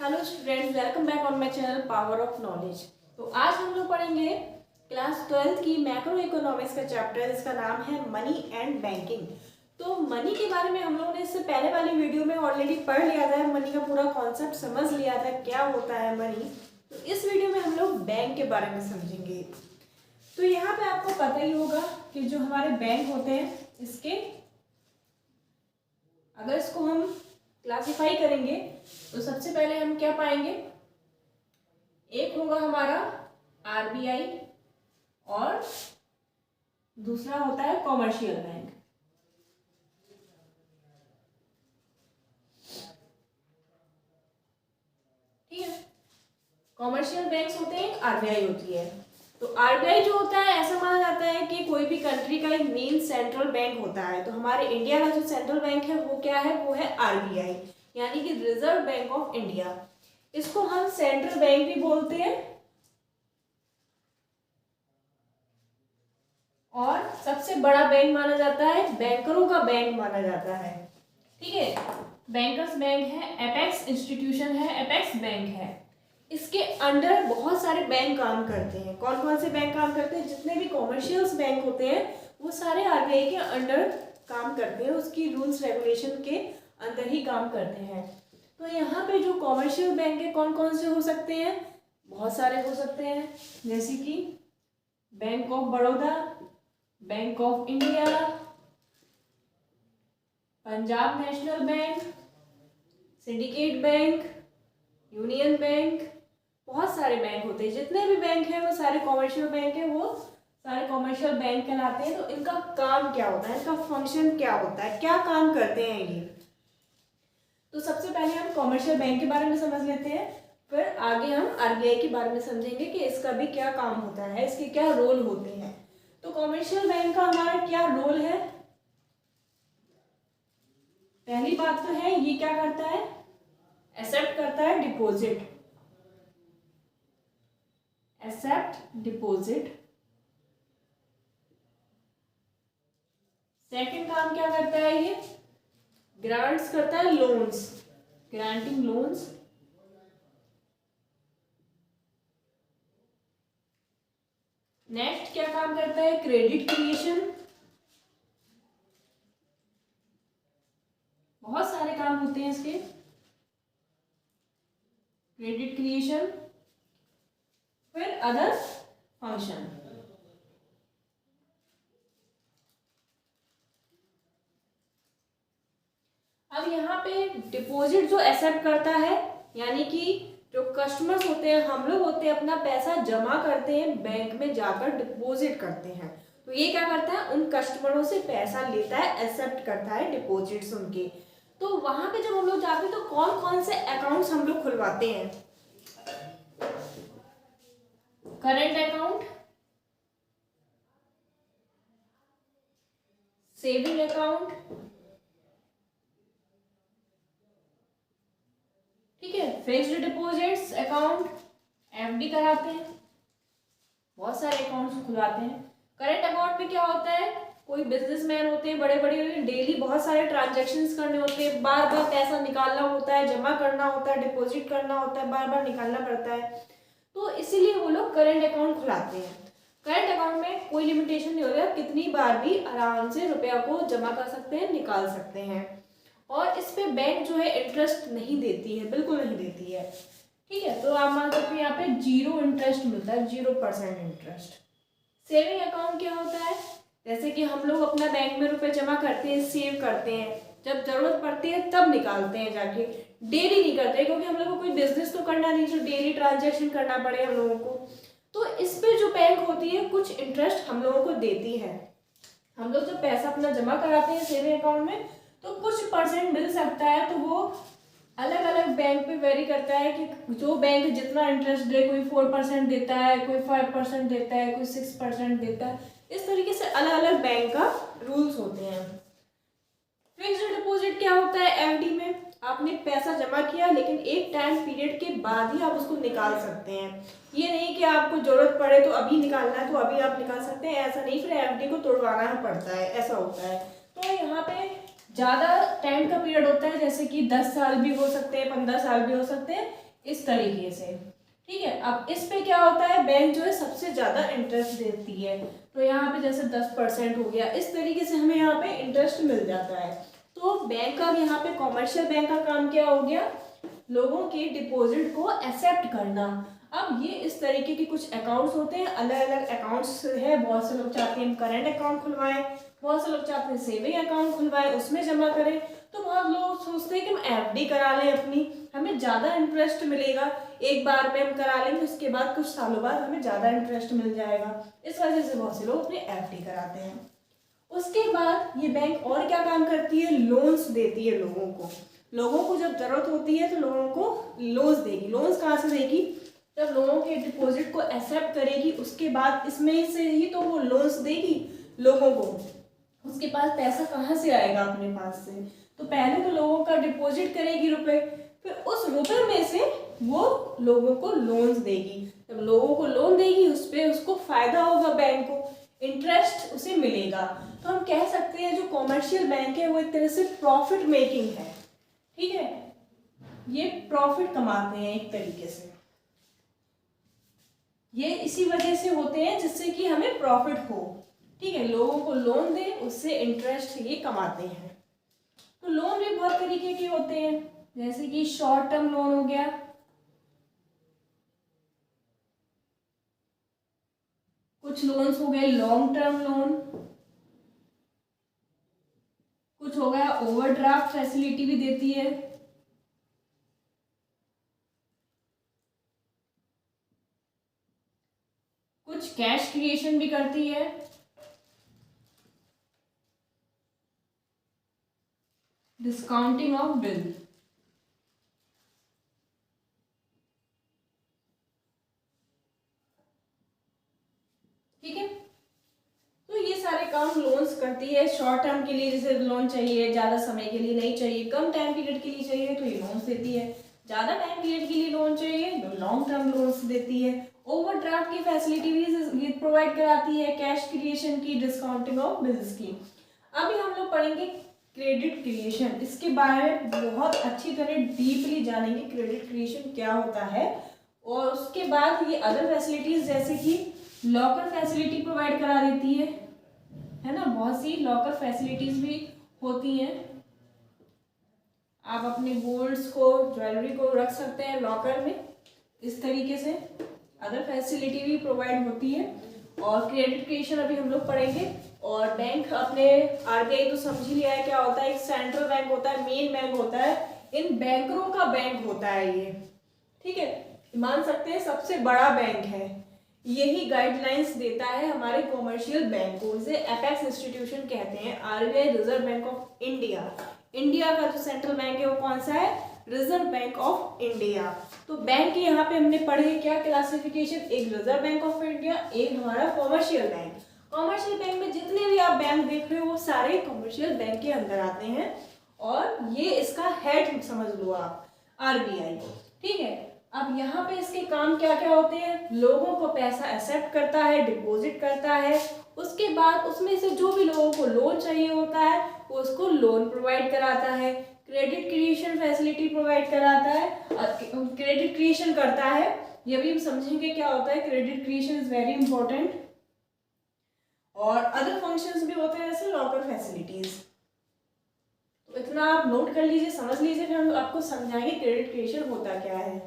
Hello students, welcome back on my channel power of knowledge. तो आज हम लोग पढ़ेंगे क्लास 12th की मैक्रो इकोनॉमिक्स का चैप्टर जिसका नाम है मनी एंड बैंकिंग। तो मनी के बारे में हम लोगों ने इससे पहले वाली वीडियो में ऑलरेडी पढ़ लिया था, मनी का पूरा कॉन्सेप्ट समझ लिया था क्या होता है मनी। तो इस वीडियो में हम लोग बैंक के बारे में समझेंगे। तो यहाँ पे आपको पता ही होगा कि जो हमारे बैंक होते हैं इसके अगर इसको हम क्लासिफाई करेंगे तो सबसे पहले हम क्या पाएंगे, एक होगा हमारा आरबीआई और दूसरा होता है कॉमर्शियल बैंक। ठीक है, कॉमर्शियल बैंक्स होते हैं, आरबीआई होती है। तो आरबीआई जो होता है ऐसा माना जाता है कि कोई भी कंट्री का एक मेन सेंट्रल बैंक होता है। तो हमारे इंडिया का जो सेंट्रल बैंक है वो क्या है, वो है आरबीआई, यानी कि रिजर्व बैंक ऑफ इंडिया। इसको हम सेंट्रल बैंक भी बोलते हैं और सबसे बड़ा बैंक माना जाता है, बैंकरों का बैंक माना जाता है। ठीक है, बैंकर्स बैंक है, एपेक्स इंस्टीट्यूशन है, एपेक्स बैंक है। इसके अंडर बहुत सारे बैंक काम करते हैं। कौन कौन से बैंक काम करते हैं, जितने भी कॉमर्शियल्स बैंक होते हैं वो सारे आरबीआई के अंडर काम करते हैं, उसकी रूल्स रेगुलेशन के अंदर ही काम करते हैं। तो यहाँ पे जो कॉमर्शियल बैंक है कौन कौन से हो सकते हैं, बहुत सारे हो सकते हैं, जैसे कि bank of Baroda, bank of India, Punjab national bank, syndicate bank, union bank, बहुत सारे बैंक होते हैं। जितने भी बैंक हैं वो सारे कॉमर्शियल बैंक हैं, वो सारे कॉमर्शियल बैंक कहलाते हैं। तो इनका काम क्या होता है, इनका फंक्शन क्या होता है, क्या काम करते हैं ये। तो सबसे पहले हम कॉमर्शियल बैंक के बारे में समझ लेते हैं, फिर आगे हम आरबीआई के बारे में समझेंगे कि इसका भी क्या काम होता है, इसके क्या रोल होते हैं। तो कॉमर्शियल बैंक का हमारा क्या रोल है, पहली बात तो है ये क्या करता है, एक्सेप्ट करता है डिपॉजिट, एक्सेप्ट डिपॉजिट। सेकंड काम क्या करता है ये, ग्रांट्स करता है, लोन्स, ग्रांटिंग लोन्स। नेक्स्ट क्या काम करता है, क्रेडिट क्रिएशन। बहुत सारे काम होते हैं इसके, क्रेडिट क्रिएशन, फिर अदर फंक्शन। अब यहाँ पे डिपॉजिट जो एक्सेप्ट करता है, यानी कि जो कस्टमर्स होते हैं, हम लोग होते हैं, अपना पैसा जमा करते हैं, बैंक में जाकर डिपॉजिट करते हैं। तो ये क्या करता है, उन कस्टमरों से पैसा लेता है, एक्सेप्ट करता है डिपॉजिट्स उनके। तो वहां पे जब हम लोग जाते हैं तो कौन कौन से अकाउंट्स हम लोग खुलवाते हैं, करेंट अकाउंट, सेविंग अकाउंट, ठीक है, फिक्स्ड डिपॉजिट्स अकाउंट, एफडी कराते हैं, बहुत सारे अकाउंट्स खुलवाते हैं। करंट अकाउंट में क्या होता है, कोई बिजनेसमैन होते हैं, बड़े बड़े, डेली बहुत सारे ट्रांजैक्शंस करने होते हैं, बार बार पैसा निकालना होता है, जमा करना होता है, डिपॉजिट करना होता है, बार बार निकालना पड़ता है। तो इसीलिए वो लोग करंट अकाउंट खुलाते हैं। करंट अकाउंट में कोई लिमिटेशन नहीं होता, कितनी बार भी आराम से रुपया को जमा कर सकते हैं, निकाल सकते हैं। और इस पे बैंक जो है इंटरेस्ट नहीं देती है, बिल्कुल नहीं देती है। ठीक है, तो आप मान सकते हैं यहाँ पे 0 इंटरेस्ट मिलता है, 0% इंटरेस्ट। सेविंग अकाउंट क्या होता है, जैसे कि हम लोग अपना बैंक में रुपए जमा करते हैं, सेव करते हैं, जब जरूरत पड़ती है तब निकालते हैं जाके, डेली नहीं करते, क्योंकि हम लोग को कोई बिजनेस तो करना नहीं जो डेली ट्रांजैक्शन करना पड़े हम लोगों को। तो इस पे जो बैंक होती है कुछ इंटरेस्ट हम लोगों को देती है। हम लोग जब पैसा अपना जमा कराते हैं सेविंग अकाउंट में तो कुछ परसेंट मिल सकता है। तो वो अलग अलग बैंक पे वेरी करता है कि जो बैंक जितना इंटरेस्ट दे, कोई 4% देता है, कोई 5% देता है, कोई 6% देता है। इस तरीके से अलग अलग बैंक का रूल्स होते हैं। फिक्स्ड डिपॉजिट क्या होता है, एफडी में आपने पैसा जमा किया लेकिन एक टाइम पीरियड के बाद ही आप उसको निकाल सकते हैं। ये नहीं कि आपको जरूरत पड़े तो अभी निकालना है तो अभी आप निकाल सकते हैं, ऐसा नहीं, फिर एफडी को तोड़वाना पड़ता है, ऐसा होता है। तो यहाँ पे ज़्यादा टाइम का पीरियड होता है, जैसे कि 10 साल भी हो सकते हैं, 15 साल भी हो सकते हैं। इस तरीके से, ठीक है। अब इस पे क्या होता है, बैंक जो है सबसे ज़्यादा इंटरेस्ट देती है। तो यहाँ पे जैसे 10% हो गया, इस तरीके से हमें यहाँ पे इंटरेस्ट मिल जाता है। तो बैंक का यहाँ पे कॉमर्शियल बैंक का काम क्या हो गया, लोगों के डिपॉजिट को एक्सेप्ट करना। अब ये इस तरीके के कुछ अकाउंट्स होते हैं, अलग अलग अकाउंट्स है। बहुत से लोग चाहते हैं हम करंट अकाउंट खुलवाएं, बहुत से लोग चाहते हैं सेविंग अकाउंट खुलवाएं, उसमें जमा करें। तो बहुत लोग सोचते हैं कि हम एफडी करा लें अपनी, हमें ज़्यादा इंटरेस्ट मिलेगा, एक बार में हम करा लेंगे, उसके बाद कुछ सालों बाद हमें ज़्यादा इंटरेस्ट मिल जाएगा। इस वजह से बहुत से लोग अपनी एफडी कराते हैं। उसके बाद ये बैंक और क्या काम करती है, लोन्स देती है लोगों को। लोगों को जब जरूरत होती है तो लोगों को लोन्स देगी। लोन्स कहाँ से देगी, जब लोगों के डिपॉजिट को एक्सेप्ट करेगी, उसके बाद इसमें से ही तो वो लोन्स देगी लोगों को। उसके पास पैसा कहाँ से आएगा, अपने पास से। तो पहले तो लोगों का डिपॉजिट करेगी रुपए, फिर उस रुपए में से वो लोगों को लोन्स देगी। जब लोगों को लोन देगी उस पर उसको फायदा होगा, बैंक को इंटरेस्ट उसे मिलेगा। तो हम कह सकते हैं जो कॉमर्शियल बैंक है वो एक तरह से प्रॉफिट मेकिंग है, ठीक है। ये प्रॉफिट कमाते हैं एक तरीके से, ये इसी वजह से होते हैं जिससे कि हमें प्रॉफिट हो, ठीक है। लोगों को लोन दे, उससे इंटरेस्ट ये कमाते हैं। तो लोन भी बहुत तरीके के होते हैं, जैसे कि शॉर्ट टर्म लोन हो गया, कुछ लोन्स हो गए लॉन्ग टर्म लोन, कुछ हो गया ओवरड्राफ्ट फैसिलिटी भी देती है, कुछ कैश क्रिएशन भी करती है, डिस्काउंटिंग ऑफ बिल। ठीक है, तो ये सारे काम लोन्स करती है। शॉर्ट टर्म के लिए जैसे लोन चाहिए, ज़्यादा समय के लिए नहीं चाहिए, कम टाइम पीरियड के लिए चाहिए तो ये लोन्स देती है। ज़्यादा टाइम पीरियड के लिए लोन चाहिए तो लॉन्ग टर्म लोन्स देती है। ओवरड्राफ्ट की फैसिलिटी भी प्रोवाइड कराती है, कैश क्रिएशन की, डिस्काउंटिंग ऑफ बिल्स की। अभी हम लोग पढ़ेंगे क्रेडिट क्रिएशन। इसके बारे में बहुत अच्छी तरह डीपली जानेंगे क्रेडिट क्रिएशन क्या होता है। और उसके बाद ये अदर फैसिलिटीज जैसे कि लॉकर फैसिलिटी प्रोवाइड करा देती है ना। बहुत सी लॉकर फैसिलिटीज भी होती हैं, आप अपने गोल्ड्स को, ज्वेलरी को रख सकते हैं लॉकर में, इस तरीके से अदर फैसिलिटी भी प्रोवाइड होती है। और क्रेडिट क्रिएशन अभी हम लोग पढ़ेंगे। और बैंक अपने आरबीआई तो समझ ही लिया है क्या होता है, एक सेंट्रल बैंक होता है, मेन बैंक होता है, इन बैंकरों का बैंक होता है ये, ठीक है। मान सकते हैं सबसे बड़ा बैंक है, यही गाइडलाइंस देता है हमारे कॉमर्शियल बैंक को, इसे एपेक्स इंस्टीट्यूशन कहते हैं। RBI reserve bank of India, India का जो सेंट्रल बैंक है वो कौन सा है, रिजर्व बैंक ऑफ इंडिया। तो बैंक के यहाँ पे हमने पढ़े क्या क्लासिफिकेशन, एक रिजर्व बैंक ऑफ इंडिया, एक हमारा कॉमर्शियल बैंक। कॉमर्शियल बैंक में जितने भी आप बैंक देख रहे हो वो सारे कॉमर्शियल बैंक के अंदर आते हैं, और ये इसका हेड समझ लो आप, आरबीआई, ठीक है। अब यहाँ पे इसके काम क्या क्या होते हैं, लोगों को पैसा एक्सेप्ट करता है, डिपॉजिट करता है, उसके बाद उसमें से जो भी लोगों को लोन चाहिए होता है वो उसको लोन प्रोवाइड कराता है, क्रेडिट क्रिएशन फैसिलिटी प्रोवाइड कराता है, क्रेडिट क्रिएशन करता है। ये भी हम समझेंगे क्या होता है, credit creation is very important. और अदर फंक्शंस भी होते हैं जैसे लॉकर फैसिलिटीज। तो इतना आप नोट कर लीजिए, समझ लीजिए, फिर हम आपको समझाएंगे क्रेडिट क्रिएशन होता क्या है।